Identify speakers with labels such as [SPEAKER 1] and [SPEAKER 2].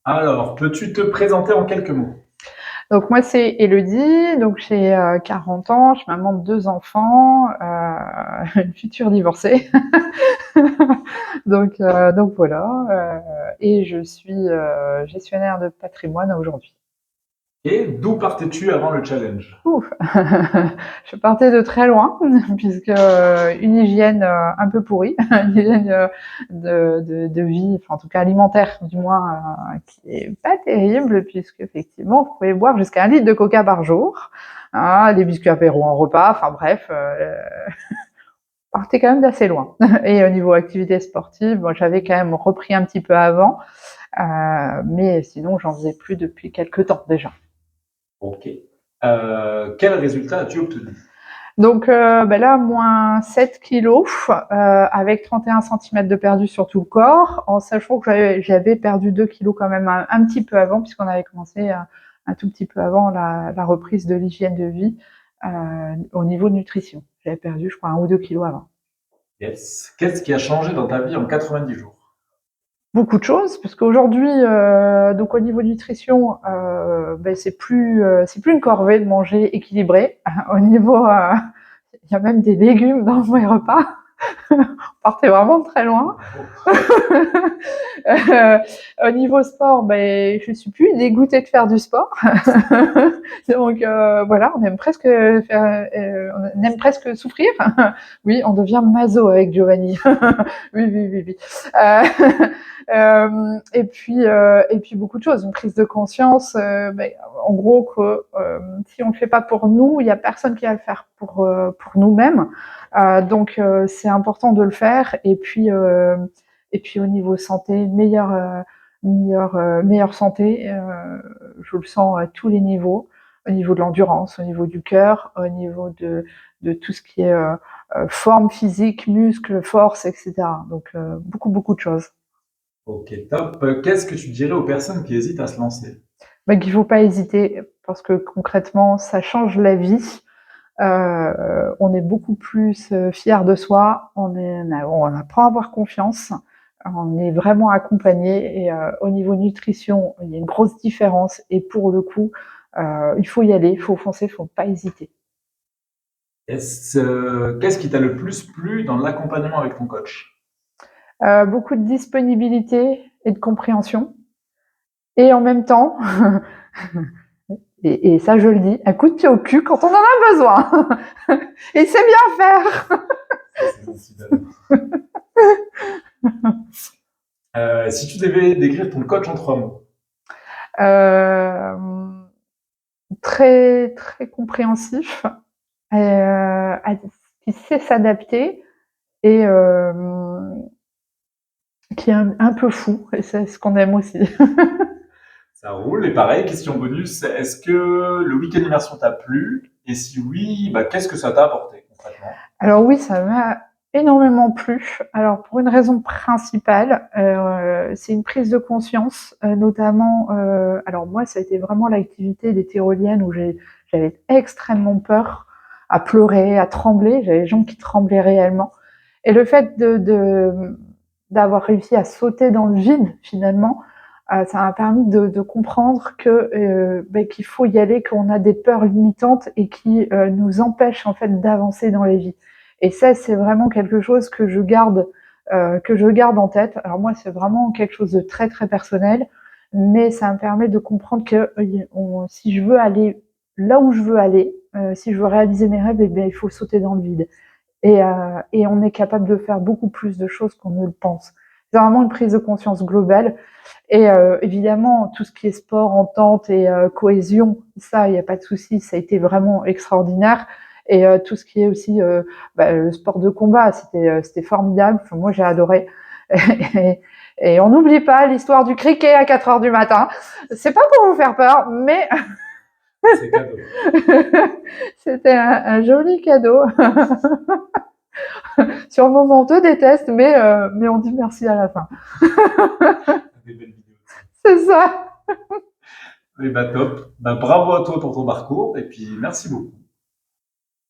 [SPEAKER 1] Alors, peux-tu te présenter en quelques mots?
[SPEAKER 2] Donc moi c'est Elodie, donc j'ai 40 ans, je suis maman de 2 enfants, une future divorcée. Donc voilà, et je suis gestionnaire de patrimoine aujourd'hui.
[SPEAKER 1] Et d'où partais-tu avant le challenge?
[SPEAKER 2] Ouf. Je partais de très loin, puisque une hygiène un peu pourrie, une hygiène de vie, enfin en tout cas alimentaire du moins, qui est pas terrible, puisque effectivement vous pouvez boire jusqu'à 1 litre de coca par jour, hein, des biscuits apéro en repas, enfin bref, partais quand même d'assez loin. Et au niveau activité sportive, bon, j'avais quand même repris un petit peu avant, mais sinon j'en faisais plus depuis quelques temps déjà.
[SPEAKER 1] Ok. Quel résultat as-tu obtenu?
[SPEAKER 2] Donc là, moins 7 kilos, avec 31 centimètres de perdu sur tout le corps, en sachant que j'avais perdu 2 kilos quand même un petit peu avant, puisqu'on avait commencé un tout petit peu avant la reprise de l'hygiène de vie au niveau de nutrition. J'avais perdu, je crois, 1 ou 2 kilos avant.
[SPEAKER 1] Yes. Qu'est-ce qui a changé dans ta vie en 90 jours?
[SPEAKER 2] Beaucoup de choses, parce qu'aujourd'hui, donc au niveau nutrition, c'est plus une corvée de manger équilibré. Au niveau, il y a même des légumes dans mes repas. On partait vraiment de très loin.
[SPEAKER 1] Bravo.
[SPEAKER 2] Euh, Au niveau sport, je suis plus dégoûtée de faire du sport. Donc voilà, on aime presque on aime presque souffrir. Oui, on devient maso avec Giovanni. Oui, oui, oui, oui. Euh, et puis beaucoup de choses, une prise de conscience. En gros que si on le fait pas pour nous, il y a personne qui va le faire pour nous-mêmes. Donc c'est important de le faire. Et puis au niveau santé, meilleure santé. Je le sens à tous les niveaux, au niveau de l'endurance, au niveau du cœur, au niveau de tout ce qui est forme physique, muscles, force, etc. Donc beaucoup beaucoup de choses.
[SPEAKER 1] Ok, top. Qu'est-ce que tu dirais aux personnes qui hésitent à se lancer?
[SPEAKER 2] Mais qu'il ne faut pas hésiter parce que concrètement, ça change la vie. On est beaucoup plus fier de soi, on apprend à avoir confiance, on est vraiment accompagné et au niveau nutrition, il y a une grosse différence et pour le coup, il faut y aller, il faut foncer, il ne faut pas hésiter.
[SPEAKER 1] Qu'est-ce qui t'a le plus plu dans l'accompagnement avec ton coach?
[SPEAKER 2] Beaucoup de disponibilité et de compréhension et en même temps, et ça je le dis, un coup de pied au cul quand on en a besoin. Et c'est bien faire.
[SPEAKER 1] Ça, c'est gentil d'Alain. Si tu devais décrire ton coach en 3 mots.
[SPEAKER 2] Euh, Très très compréhensif, qui sait s'adapter et qui est un peu fou, et c'est ce qu'on aime aussi.
[SPEAKER 1] Ça roule. Et pareil, question bonus, est-ce que le week-end immersion t'a plu? Et si oui, bah, qu'est-ce que ça t'a apporté concrètement?
[SPEAKER 2] Alors oui, ça m'a énormément plu. Alors pour une raison principale, c'est une prise de conscience, notamment. Alors moi, ça a été vraiment l'activité des tyroliennes où j'avais extrêmement peur, à pleurer, à trembler. J'avais les jambes qui tremblaient réellement. Et le fait d'avoir réussi à sauter dans le vide, finalement, ça m'a permis de comprendre qu'il faut y aller, qu'on a des peurs limitantes et qui nous empêchent en fait d'avancer dans les vies. Et ça, c'est vraiment quelque chose que je garde en tête. Alors moi, c'est vraiment quelque chose de très très personnel, mais ça me permet de comprendre que si je veux aller là où je veux aller, si je veux réaliser mes rêves, il faut sauter dans le vide. Et on est capable de faire beaucoup plus de choses qu'on ne le pense. C'est vraiment une prise de conscience globale. Et évidemment, tout ce qui est sport, entente et cohésion, ça, il n'y a pas de souci, ça a été vraiment extraordinaire. Et tout ce qui est aussi le sport de combat, c'était formidable. Enfin, moi, j'ai adoré. Et, et on n'oublie pas l'histoire du cricket à 4 heures du matin. C'est pas pour vous faire peur, mais
[SPEAKER 1] C'est cadeau.
[SPEAKER 2] c'était un joli cadeau. Sur le moment, on te déteste, mais on dit merci à la fin.
[SPEAKER 1] Des belles vidéos de ça.
[SPEAKER 2] C'est ça.
[SPEAKER 1] Et bah top. Bah, bravo à toi pour ton parcours et puis merci beaucoup.